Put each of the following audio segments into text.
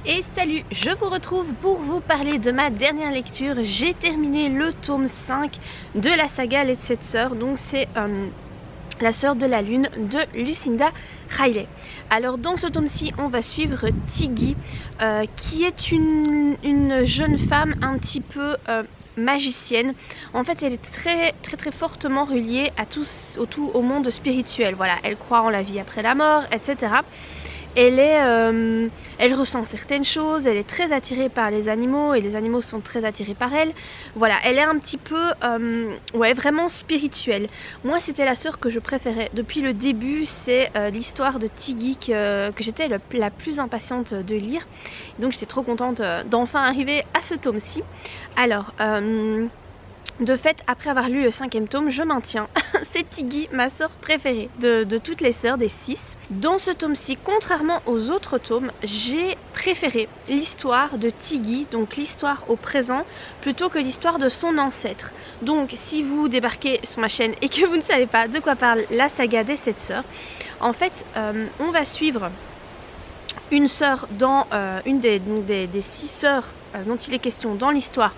Et salut, je vous retrouve pour vous parler de ma dernière lecture. J'ai terminé le tome 5 de la saga Les 7 sœurs, donc c'est la sœur de la lune de Lucinda Riley. Alors dans ce tome-ci, on va suivre Tiggy, qui est une jeune femme un petit peu magicienne. En fait, elle est très fortement reliée à au monde spirituel. Voilà, elle croit en la vie après la mort, etc. Elle ressent certaines choses, elle est très attirée par les animaux et les animaux sont très attirés par elle. Voilà, elle est un petit peu, ouais, vraiment spirituelle. Moi, c'était la sœur que je préférais. Depuis le début, c'est l'histoire de Tiggy que j'étais la plus impatiente de lire. Donc j'étais trop contente d'enfin arriver à ce tome-ci. Alors, de fait, après avoir lu le 5e tome, je maintiens, c'est Tiggy, ma sœur préférée de toutes les sœurs, des 6. Dans ce tome-ci, contrairement aux autres tomes, j'ai préféré l'histoire de Tiggy, donc l'histoire au présent, plutôt que l'histoire de son ancêtre. Donc, si vous débarquez sur ma chaîne et que vous ne savez pas de quoi parle la saga des 7 sœurs, en fait, on va suivre une sœur dans une des 6 sœurs dont il est question dans l'histoire.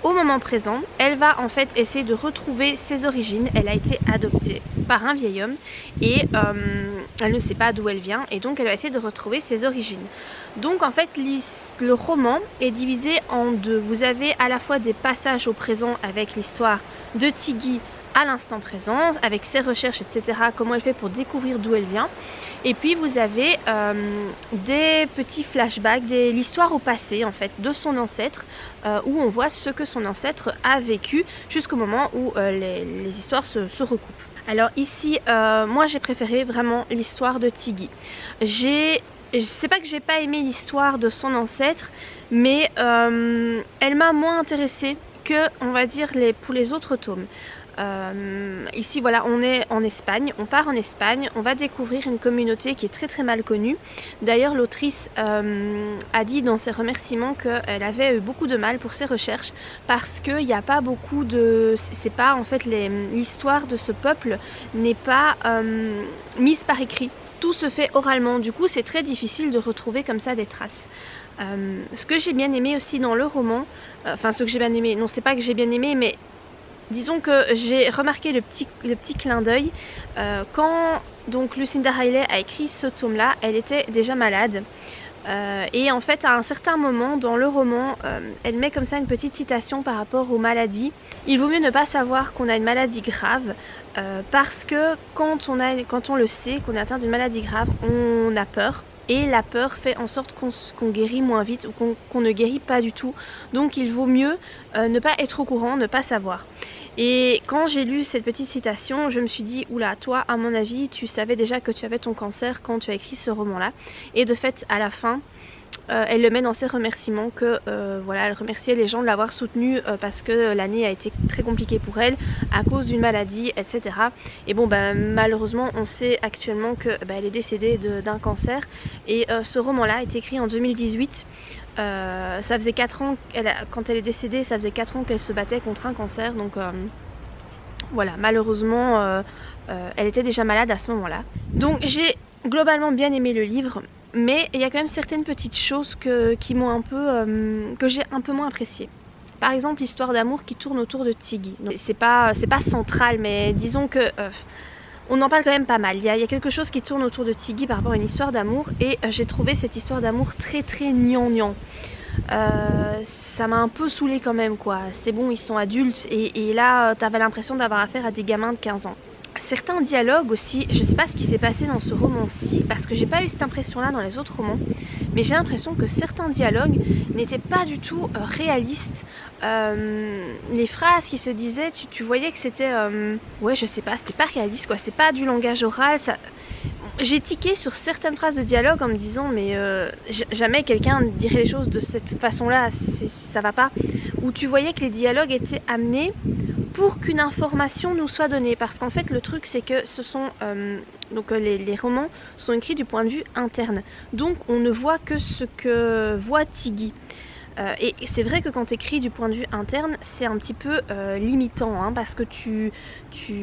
Au moment présent, elle va en fait essayer de retrouver ses origines. Elle a été adoptée par un vieil homme et elle ne sait pas d'où elle vient et donc elle va essayer de retrouver ses origines. Donc en fait le roman est divisé en deux. Vous avez à la fois des passages au présent avec l'histoire de Tiggy à l'instant présent, avec ses recherches, etc., comment elle fait pour découvrir d'où elle vient. Et puis vous avez des petits flashbacks, l'histoire au passé en fait de son ancêtre, où on voit ce que son ancêtre a vécu jusqu'au moment où les histoires se recoupent. Alors ici, moi j'ai préféré vraiment l'histoire de Tiggy. C'est pas que j'ai pas aimé l'histoire de son ancêtre, mais elle m'a moins intéressée que, on va dire, pour les autres tomes. Ici voilà, on est en Espagne, on part en Espagne, on va découvrir une communauté qui est très mal connue. D'ailleurs l'autrice a dit dans ses remerciements qu'elle avait eu beaucoup de mal pour ses recherches parce qu'il n'y a pas beaucoup de... c'est pas en fait l'histoire de ce peuple n'est pas mise par écrit. Tout se fait oralement, du coup c'est très difficile de retrouver comme ça des traces. Ce que j'ai bien aimé aussi dans le roman, enfin ce que j'ai bien aimé, non c'est pas que j'ai bien aimé mais disons que j'ai remarqué le petit clin d'œil quand donc Lucinda Riley a écrit ce tome là, elle était déjà malade et en fait à un certain moment dans le roman elle met comme ça une petite citation par rapport aux maladies. Il vaut mieux ne pas savoir qu'on a une maladie grave parce que quand on le sait qu'on est atteint d'une maladie grave, on a peur. Et la peur fait en sorte qu'on guérit moins vite ou qu'on ne guérit pas du tout. Donc il vaut mieux ne pas être au courant, ne pas savoir. Et quand j'ai lu cette petite citation, je me suis dit, oula, toi à mon avis, tu savais déjà que tu avais ton cancer quand tu as écrit ce roman-là. Et de fait, à la fin, elle le met dans ses remerciements que voilà, elle remerciait les gens de l'avoir soutenue parce que l'année a été très compliquée pour elle à cause d'une maladie, etc. Et bon, malheureusement, on sait actuellement que elle est décédée d'un cancer. Et ce roman-là est écrit en 2018. Ça faisait 4 ans, quand elle est décédée, ça faisait 4 ans qu'elle se battait contre un cancer. Donc voilà, malheureusement, elle était déjà malade à ce moment-là. Donc j'ai globalement bien aimé le livre. Mais il y a quand même certaines petites choses qui m'ont un peu, que j'ai un peu moins appréciées. Par exemple, l'histoire d'amour qui tourne autour de Tiggy. C'est pas central, mais disons que on en parle quand même pas mal. Il y a quelque chose qui tourne autour de Tiggy par rapport à une histoire d'amour, et j'ai trouvé cette histoire d'amour très gnangnan. Ça m'a un peu saoulée quand même quoi. C'est bon, ils sont adultes, et là t'avais l'impression d'avoir affaire à des gamins de 15 ans. Certains dialogues aussi, je sais pas ce qui s'est passé dans ce roman-ci, parce que j'ai pas eu cette impression-là dans les autres romans, mais j'ai l'impression que certains dialogues n'étaient pas du tout réalistes. Les phrases qui se disaient, tu voyais que c'était, ouais je sais pas, c'était pas réaliste quoi, c'est pas du langage oral, ça... J'ai tiqué sur certaines phrases de dialogue en me disant mais jamais quelqu'un dirait les choses de cette façon-là, ça va pas. Où tu voyais que les dialogues étaient amenés pour qu'une information nous soit donnée, parce qu'en fait le truc c'est que ce sont donc les romans sont écrits du point de vue interne, donc on ne voit que ce que voit Tiggy. Et c'est vrai que quand tu écris du point de vue interne, c'est un petit peu limitant, hein, parce que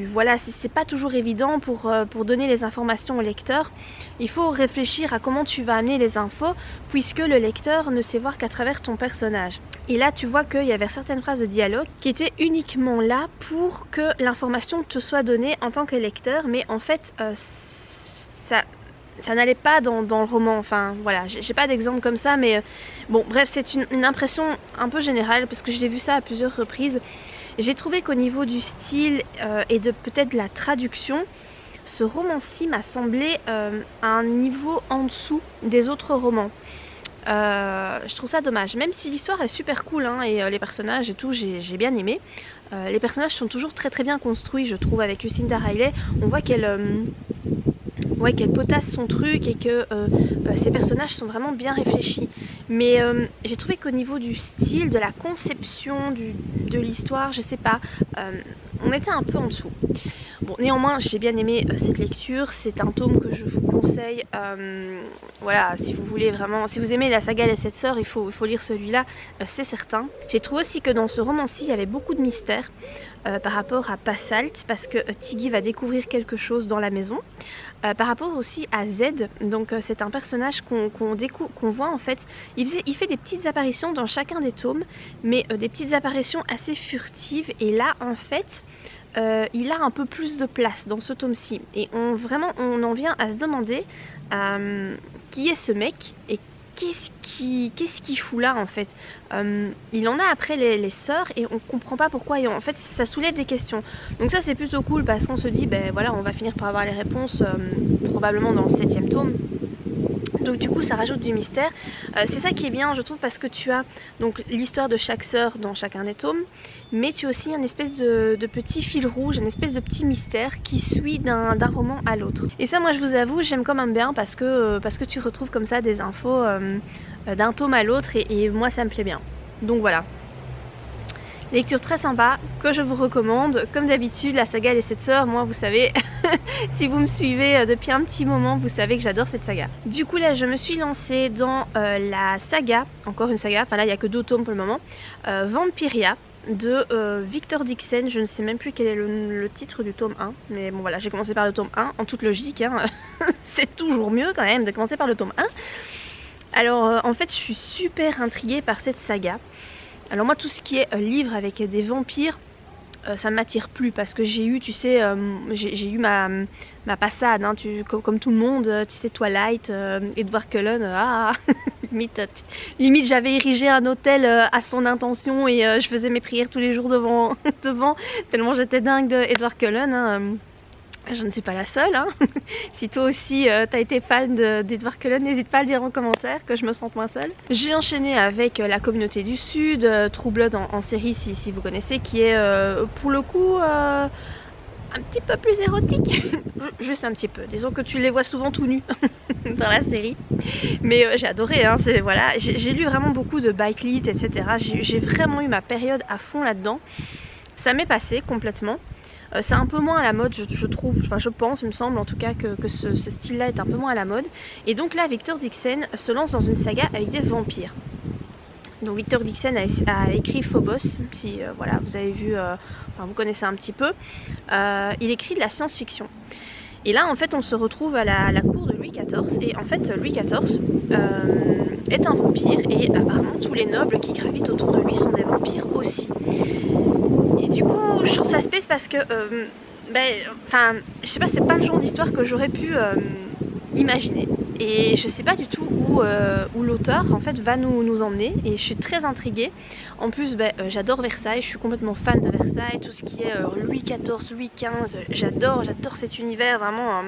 voilà, c'est pas toujours évident pour donner les informations au lecteur. Il faut réfléchir à comment tu vas amener les infos, puisque le lecteur ne sait voir qu'à travers ton personnage. Et là, tu vois qu'il y avait certaines phrases de dialogue qui étaient uniquement là pour que l'information te soit donnée en tant que lecteur, mais en fait, ça n'allait pas dans le roman. Enfin voilà, j'ai pas d'exemple comme ça, mais bon bref, c'est une impression un peu générale parce que j'ai vu ça à plusieurs reprises. J'ai trouvé qu'au niveau du style et de peut-être la traduction, ce roman-ci m'a semblé à un niveau en dessous des autres romans. Je trouve ça dommage, même si l'histoire est super cool, hein, et les personnages et tout, j'ai bien aimé. Les personnages sont toujours très très bien construits, je trouve, avec Lucinda Riley. On voit qu'elle potasse son truc et que ses personnages sont vraiment bien réfléchis. Mais j'ai trouvé qu'au niveau du style, de la conception de l'histoire, je sais pas, on était un peu en dessous. Bon, néanmoins, j'ai bien aimé cette lecture, c'est un tome que je vous conseille. Voilà, si vous voulez vraiment, si vous aimez la saga Les 7 Sœurs, il faut lire celui-là, c'est certain. J'ai trouvé aussi que dans ce roman-ci, il y avait beaucoup de mystères par rapport à Passalt, parce que Tiggy va découvrir quelque chose dans la maison. Par rapport aussi à Z, donc c'est un personnage qu'on voit en fait, il fait des petites apparitions dans chacun des tomes, mais des petites apparitions assez furtives, et là en fait, il a un peu plus de place dans ce tome-ci, et on en vient à se demander qui est ce mec et qu'est-ce qu'il fout là en fait. Il en a après les sœurs et on comprend pas pourquoi, et en fait ça soulève des questions. Donc ça c'est plutôt cool parce qu'on se dit ben voilà, on va finir par avoir les réponses probablement dans le 7e tome. Donc du coup ça rajoute du mystère. C'est ça qui est bien je trouve, parce que tu as donc l'histoire de chaque sœur dans chacun des tomes, mais tu as aussi une espèce de petit fil rouge, une espèce de petit mystère qui suit d'un roman à l'autre. Et ça, moi je vous avoue, j'aime quand même bien parce que tu retrouves comme ça des infos d'un tome à l'autre, et moi ça me plaît bien. Donc voilà. Lecture très sympa que je vous recommande. Comme d'habitude, la saga Les 7 Sœurs, moi vous savez, si vous me suivez depuis un petit moment, vous savez que j'adore cette saga. Du coup là je me suis lancée dans la saga, encore une saga, enfin là il n'y a que 2 tomes pour le moment, Vampiria de Victor Dixon. Je ne sais même plus quel est le titre du tome 1, mais bon voilà, j'ai commencé par le tome 1 en toute logique, hein. C'est toujours mieux quand même de commencer par le tome 1. Alors en fait je suis super intriguée par cette saga. Alors moi tout ce qui est livre avec des vampires, ça ne m'attire plus, parce que j'ai eu, tu sais, j'ai eu ma passade, hein, comme tout le monde, tu sais, Twilight, Edward Cullen, limite j'avais érigé un hôtel à son intention, et je faisais mes prières tous les jours devant, tellement j'étais dingue d'Edward Cullen, hein. Je ne suis pas la seule, hein. Si toi aussi t'as été fan d'Edward Cullen, n'hésite pas à le dire en commentaire, que je me sente moins seule. J'ai enchaîné avec La Communauté du Sud, True Blood en série si vous connaissez, qui est pour le coup un petit peu plus érotique. Juste un petit peu, disons que tu les vois souvent tout nus dans la série. Mais j'ai adoré, hein, voilà. J'ai lu vraiment beaucoup de bike lit, etc. J'ai vraiment eu ma période à fond là-dedans. Ça m'est passé complètement. C'est un peu moins à la mode, je trouve, enfin je pense, il me semble en tout cas que ce style-là est un peu moins à la mode. Et donc là, Victor Dixon se lance dans une saga avec des vampires. Donc Victor Dixon a écrit Phobos, si voilà, vous avez vu, enfin vous connaissez un petit peu. Il écrit de la science-fiction. Et là, en fait, on se retrouve à la cour de Louis XIV. Et en fait, Louis XIV est un vampire. Et apparemment, tous les nobles qui gravitent autour de lui sont des vampires aussi. Et du coup, je trouve ça space parce que, enfin, je sais pas, c'est pas le genre d'histoire que j'aurais pu imaginer. Et je sais pas du tout où l'auteur en fait va nous emmener, et je suis très intriguée. En plus j'adore Versailles, je suis complètement fan de Versailles, tout ce qui est Louis XIV, Louis XV, j'adore cet univers, vraiment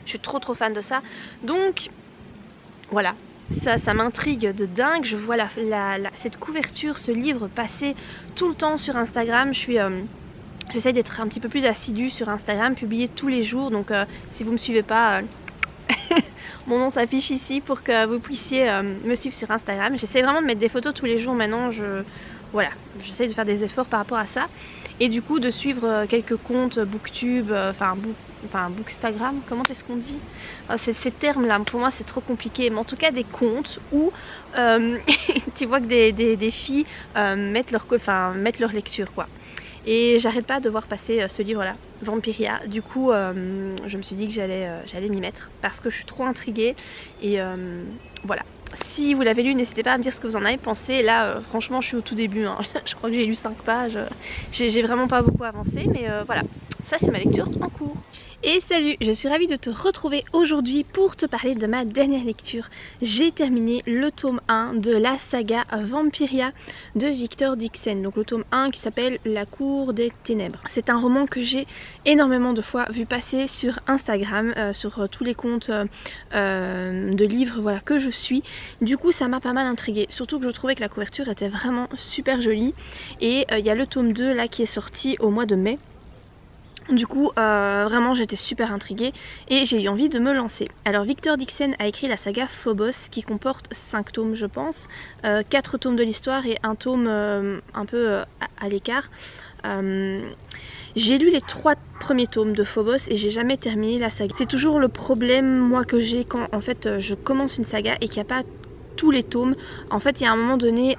je suis trop fan de ça. Donc voilà, ça m'intrigue de dingue. Je vois cette couverture, ce livre passer tout le temps sur Instagram. J'essaie d'être un petit peu plus assidue sur Instagram, publier tous les jours, donc si vous me suivez pas, mon nom s'affiche ici pour que vous puissiez me suivre sur Instagram. J'essaie vraiment de mettre des photos tous les jours maintenant, voilà, j'essaie de faire des efforts par rapport à ça. Et du coup de suivre quelques comptes Booktube, enfin enfin Bookstagram, comment est-ce qu'on dit, ces termes là pour moi c'est trop compliqué, mais en tout cas des comptes où tu vois que des filles mettent leur lecture quoi. Et j'arrête pas de voir passer ce livre là, Vampiria. Du coup je me suis dit que j'allais m'y mettre parce que je suis trop intriguée et voilà. Si vous l'avez lu, n'hésitez pas à me dire ce que vous en avez pensé. Là franchement je suis au tout début hein. Je crois que j'ai lu 5 pages, j'ai vraiment pas beaucoup avancé, mais voilà, ça c'est ma lecture en cours. Et salut, je suis ravie de te retrouver aujourd'hui pour te parler de ma dernière lecture. J'ai terminé le tome 1 de la saga Vampiria de Victor Dixen. Donc le tome 1 qui s'appelle La Cour des Ténèbres. C'est un roman que j'ai énormément de fois vu passer sur Instagram, sur tous les comptes de livres voilà, que je suis. Du coup ça m'a pas mal intriguée, surtout que je trouvais que la couverture était vraiment super jolie. Et il y a le tome 2 là qui est sorti au mois de mai. Du coup vraiment j'étais super intriguée et j'ai eu envie de me lancer. Alors Victor Dixen a écrit la saga Phobos qui comporte 5 tomes je pense, 4 tomes de l'histoire et un tome un peu à l'écart. J'ai lu les 3 premiers tomes de Phobos et j'ai jamais terminé la saga. C'est toujours le problème moi que j'ai quand en fait je commence une saga et qu'il n'y a pas tous les tomes. En fait il y a un moment donné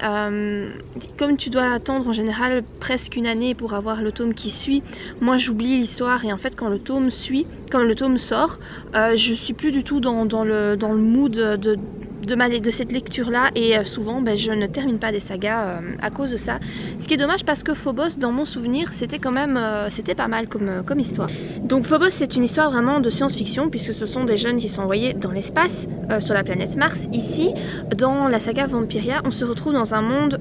comme tu dois attendre en général presque une année pour avoir le tome qui suit, moi j'oublie l'histoire et en fait quand le tome sort je suis plus du tout dans le mood de cette lecture là et souvent je ne termine pas des sagas à cause de ça, ce qui est dommage parce que Phobos dans mon souvenir c'était quand même c'était pas mal comme histoire. Donc Phobos c'est une histoire vraiment de science-fiction puisque ce sont des jeunes qui sont envoyés dans l'espace sur la planète Mars. Ici dans la saga Vampiria on se retrouve dans un monde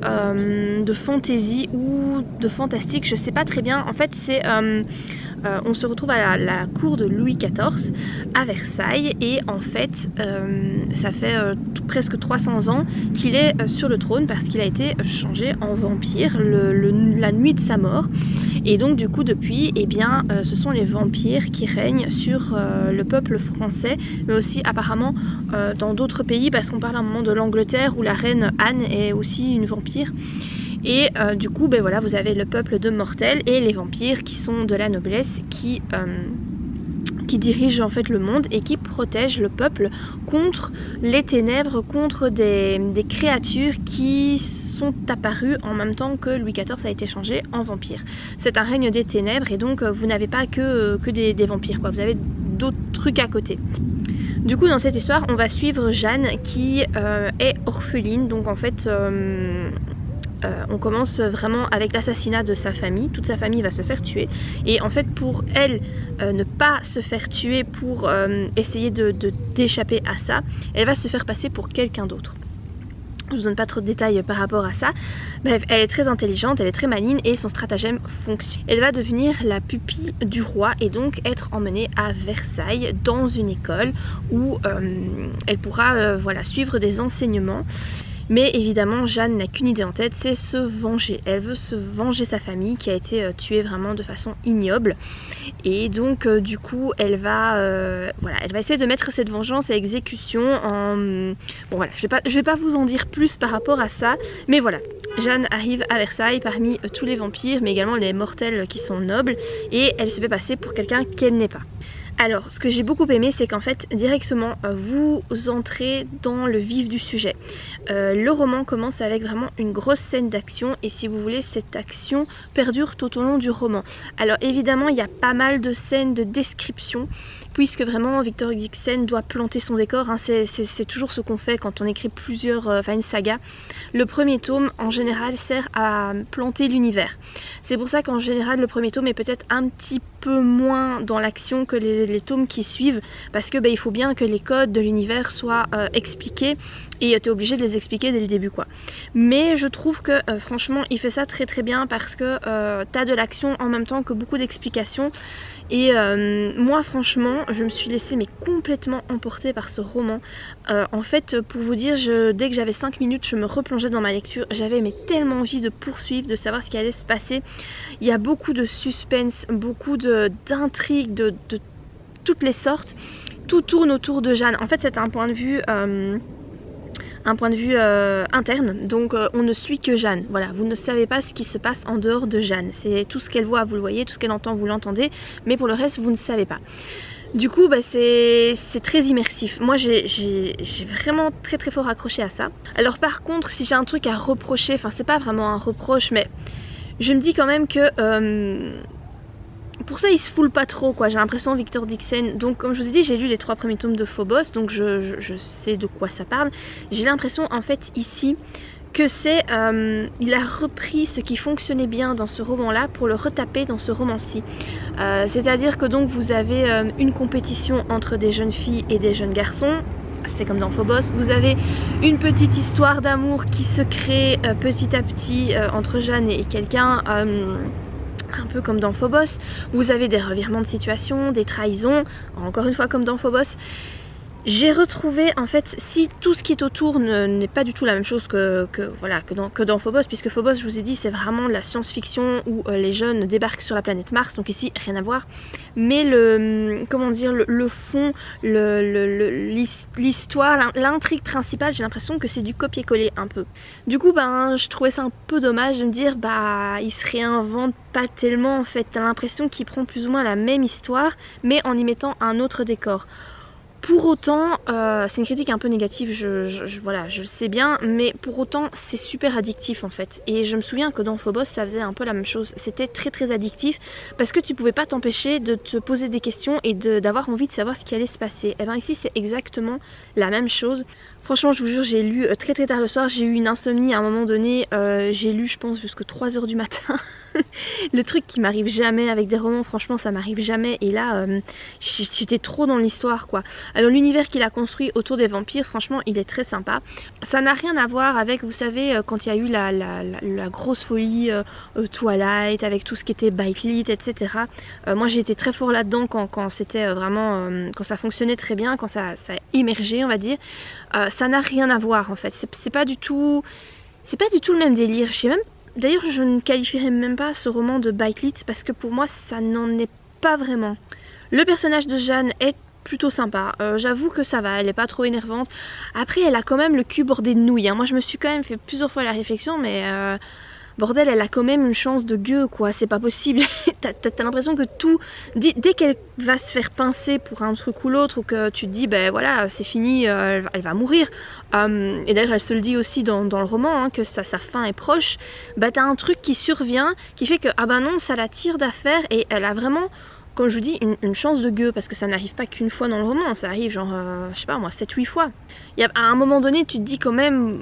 de fantasy ou de fantastique, je sais pas très bien, en fait c'est on se retrouve à la cour de Louis XIV à Versailles et en fait ça fait presque 300 ans qu'il est sur le trône parce qu'il a été changé en vampire la nuit de sa mort et donc du coup depuis eh bien ce sont les vampires qui règnent sur le peuple français mais aussi apparemment dans d'autres pays parce qu'on parle à un moment de l'Angleterre où la reine Anne est aussi une vampire. Et du coup voilà, vous avez le peuple de mortels et les vampires qui sont de la noblesse qui dirigent en fait le monde et qui protègent le peuple contre les ténèbres, contre des créatures qui sont apparues en même temps que Louis XIV a été changé en vampire. C'est un règne des ténèbres et donc vous n'avez pas que des vampires quoi, vous avez d'autres trucs à côté. Du coup dans cette histoire on va suivre Jeanne qui est orpheline, donc en fait on commence vraiment avec l'assassinat de sa famille, toute sa famille va se faire tuer et en fait pour elle ne pas se faire tuer pour essayer d'échapper à ça, elle va se faire passer pour quelqu'un d'autre. Je vous donne pas trop de détails par rapport à ça. Bref, elle est très intelligente, elle est très maligne et son stratagème fonctionne. Elle va devenir la pupille du roi et donc être emmenée à Versailles dans une école où elle pourra voilà, suivre des enseignements. Mais évidemment Jeanne n'a qu'une idée en tête, c'est se venger. Elle veut se venger sa famille qui a été tuée vraiment de façon ignoble. Et donc du coup elle va voilà, elle va essayer de mettre cette vengeance à exécution en... Bon voilà, je vais pas vous en dire plus par rapport à ça. Mais voilà, Jeanne arrive à Versailles parmi tous les vampires mais également les mortels qui sont nobles. Et elle se fait passer pour quelqu'un qu'elle n'est pas. Alors, ce que j'ai beaucoup aimé, c'est qu'en fait, directement, vous entrez dans le vif du sujet. Le roman commence avec vraiment une grosse scène d'action et si vous voulez, cette action perdure tout au long du roman. Alors évidemment, il y a pas mal de scènes de description puisque vraiment Victor Dixen doit planter son décor, hein. C'est toujours ce qu'on fait quand on écrit une saga. Le premier tome en général sert à planter l'univers. C'est pour ça qu'en général le premier tome est peut-être un petit peu moins dans l'action que les tomes qui suivent parce que il faut bien que les codes de l'univers soient expliqués et tu es obligé de les expliquer dès le début quoi. Mais je trouve que franchement il fait ça très très bien parce que tu as de l'action en même temps que beaucoup d'explications. Et moi franchement je me suis laissée mais complètement emportée par ce roman. En fait pour vous dire, dès que j'avais 5 minutes je me replongeais dans ma lecture. J'avais mais tellement envie de poursuivre, de savoir ce qui allait se passer. Il y a beaucoup de suspense, beaucoup d'intrigues de toutes les sortes. Tout tourne autour de Jeanne. En fait c'est un point de vue un point de vue interne, donc on ne suit que Jeanne. Voilà, vous ne savez pas ce qui se passe en dehors de Jeanne. C'est tout ce qu'elle voit, vous le voyez, tout ce qu'elle entend, vous l'entendez, mais pour le reste, vous ne savez pas. Du coup, bah, c'est très immersif. Moi, j'ai vraiment très fort accroché à ça. Alors par contre, si j'ai un truc à reprocher, enfin c'est pas vraiment un reproche, mais je me dis quand même que pour ça il se foule pas trop quoi, j'ai l'impression, Victor Dixon. Donc comme je vous ai dit, j'ai lu les 3 premiers tomes de Phobos, donc je sais de quoi ça parle. J'ai l'impression en fait ici que c'est, il a repris ce qui fonctionnait bien dans ce roman-là pour le retaper dans ce roman-ci. C'est-à-dire que donc vous avez une compétition entre des jeunes filles et des jeunes garçons. C'est comme dans Phobos, vous avez une petite histoire d'amour qui se crée petit à petit entre Jeanne et quelqu'un, un peu comme dans Phobos. Vous avez des revirements de situation, des trahisons, encore une fois comme dans Phobos. J'ai retrouvé en fait, si tout ce qui est autour n'est pas du tout la même chose que dans Phobos, puisque Phobos, je vous ai dit, c'est vraiment de la science-fiction où les jeunes débarquent sur la planète Mars, donc ici rien à voir. Mais comment dire, le fond, l'histoire, l'intrigue principale, j'ai l'impression que c'est du copier-coller un peu. Du coup, ben, je trouvais ça un peu dommage de me dire, bah, il se réinvente pas tellement en fait. T'as l'impression qu'il prend plus ou moins la même histoire, mais en y mettant un autre décor. Pour autant, c'est une critique un peu négative, voilà, je le sais bien, mais pour autant c'est super addictif en fait. Et je me souviens que dans Phobos ça faisait un peu la même chose, c'était très addictif parce que tu pouvais pas t'empêcher de te poser des questions et d'avoir envie de savoir ce qui allait se passer. Et bien ici c'est exactement la même chose. Franchement je vous jure, j'ai lu très tard le soir, j'ai eu une insomnie à un moment donné, j'ai lu je pense jusqu'à 3 h du matin. Le truc qui m'arrive jamais avec des romans, franchement ça m'arrive jamais, et là j'étais trop dans l'histoire quoi. Alors l'univers qu'il a construit autour des vampires, franchement il est très sympa. Ça n'a rien à voir avec, vous savez, quand il y a eu la grosse folie Twilight, avec tout ce qui était Bite Lit, etc. Moi j'ai été très fort là-dedans quand c'était vraiment, quand ça fonctionnait très bien, quand ça émergeait on va dire. Ça n'a rien à voir en fait, c'est pas du tout le même délire. Je sais même, d'ailleurs je ne qualifierais même pas ce roman de Bite Lit parce que pour moi ça n'en est pas vraiment. Le personnage de Jeanne est plutôt sympa, j'avoue que ça va, elle est pas trop énervante. Après elle a quand même le cul bordé de nouilles, hein. Moi je me suis quand même fait plusieurs fois la réflexion, mais bordel, elle a quand même une chance de gueux quoi, c'est pas possible. T'as l'impression que tout, dès qu'elle va se faire pincer pour un truc ou l'autre, ou que tu te dis ben voilà c'est fini, elle va mourir, et d'ailleurs elle se le dit aussi dans le roman, hein, que sa fin est proche, bah t'as un truc qui survient, qui fait que ah bah non ça la tire d'affaire, et elle a vraiment, comme je vous dis, une chance de gueux, parce que ça n'arrive pas qu'une fois dans le roman, ça arrive genre, je sais pas moi, 7-8 fois. À un moment donné tu te dis quand même,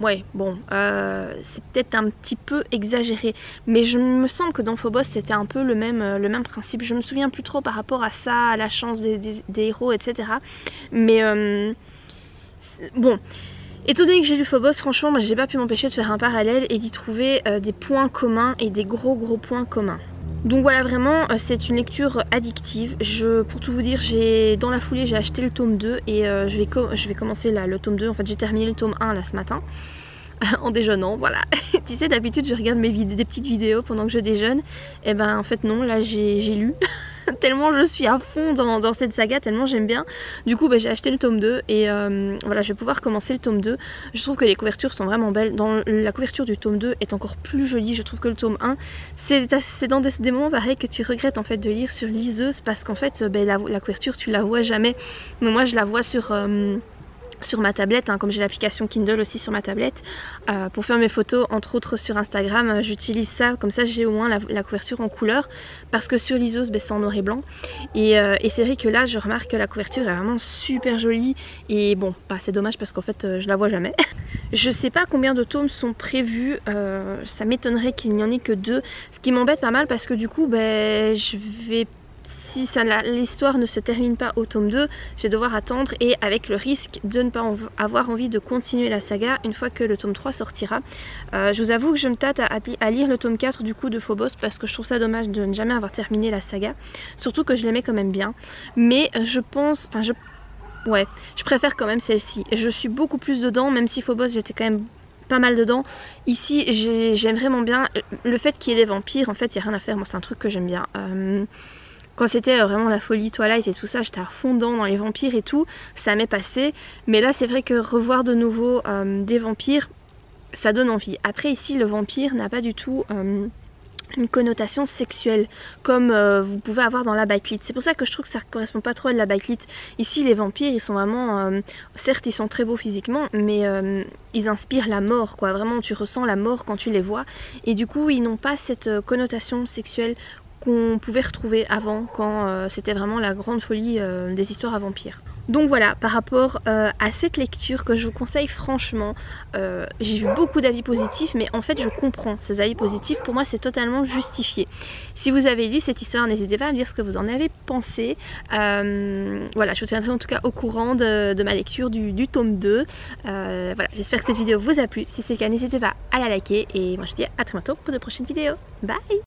ouais, bon, c'est peut-être un petit peu exagéré, mais je me semble que dans Phobos c'était un peu le même principe. Je me souviens plus trop par rapport à ça, à la chance des héros, etc. Mais bon, étant donné que j'ai lu Phobos, franchement, moi j'ai pas pu m'empêcher de faire un parallèle et d'y trouver des points communs, et des gros points communs. Donc voilà, vraiment c'est une lecture addictive. Pour tout vous dire, dans la foulée j'ai acheté le tome 2 et je vais commencer le tome 2. En fait j'ai terminé le tome 1 là ce matin en déjeunant, voilà. Tu sais, d'habitude je regarde des petites vidéos pendant que je déjeune, et ben en fait non, là j'ai lu. Tellement je suis à fond dans cette saga, tellement j'aime bien. Du coup j'ai acheté le tome 2 et voilà, je vais pouvoir commencer le tome 2. Je trouve que les couvertures sont vraiment belles. La couverture du tome 2 est encore plus jolie, je trouve, que le tome 1. C'est dans des moments pareils que tu regrettes en fait de lire sur liseuse, parce qu'en fait la couverture tu la vois jamais. Mais moi je la vois sur ma tablette, hein, comme j'ai l'application Kindle aussi sur ma tablette, pour faire mes photos, entre autres sur Instagram, j'utilise ça, comme ça j'ai au moins la couverture en couleur, parce que sur l'iseuse c'est en noir et blanc, et c'est vrai que là je remarque que la couverture est vraiment super jolie, et bon, bah, c'est dommage parce qu'en fait je la vois jamais. Je sais pas combien de tomes sont prévus, ça m'étonnerait qu'il n'y en ait que 2, ce qui m'embête pas mal parce que du coup si l'histoire ne se termine pas au tome 2, je vais devoir attendre, et avec le risque de ne pas avoir envie de continuer la saga une fois que le tome 3 sortira. Je vous avoue que je me tâte à lire le tome 4 du coup de Phobos, parce que je trouve ça dommage de ne jamais avoir terminé la saga, surtout que je l'aimais quand même bien. Mais je pense, enfin je préfère quand même celle-ci. Je suis beaucoup plus dedans, même si Phobos j'étais quand même pas mal dedans. Ici j'aime vraiment bien le fait qu'il y ait des vampires, en fait il n'y a rien à faire, moi c'est un truc que j'aime bien. Quand c'était vraiment la folie Twilight et tout ça, j'étais à fond dans les vampires et tout, ça m'est passé. Mais là c'est vrai que revoir de nouveau des vampires, ça donne envie. Après ici le vampire n'a pas du tout une connotation sexuelle comme vous pouvez avoir dans la backlit. C'est pour ça que je trouve que ça ne correspond pas trop à de la backlit. Ici les vampires ils sont vraiment, certes ils sont très beaux physiquement, mais ils inspirent la mort quoi. Vraiment tu ressens la mort quand tu les vois. Et du coup ils n'ont pas cette connotation sexuelle qu'on pouvait retrouver avant quand c'était vraiment la grande folie des histoires à vampires. Donc voilà, par rapport à cette lecture que je vous conseille franchement, j'ai vu beaucoup d'avis positifs, mais en fait je comprends ces avis positifs, pour moi c'est totalement justifié. Si vous avez lu cette histoire, n'hésitez pas à me dire ce que vous en avez pensé. Voilà, je vous tiendrai en tout cas au courant de ma lecture du tome 2. Voilà, j'espère que cette vidéo vous a plu. Si c'est le cas, n'hésitez pas à la liker et moi je vous dis à très bientôt pour de prochaines vidéos. Bye!